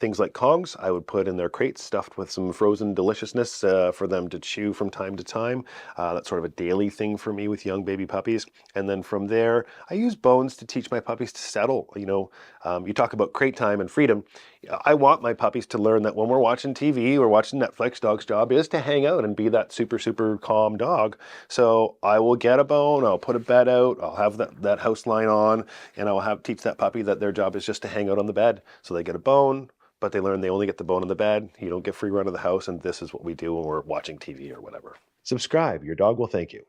Things like Kongs, I would put in their crates stuffed with some frozen deliciousness for them to chew from time to time. That's sort of a daily thing for me with young baby puppies. And then from there, I use bones to teach my puppies to settle. You talk about crate time and freedom. I want my puppies to learn that when we're watching TV or watching Netflix, dog's job is to hang out and be that super, super calm dog. So I will get a bone, I'll put a bed out, I'll have that house line on, and I'll teach that puppy that their job is just to hang out on the bed. So they get a bone, but they learn they only get the bone on the bed. You don't get free run of the house, and this is what we do when we're watching TV or whatever. Subscribe. Your dog will thank you.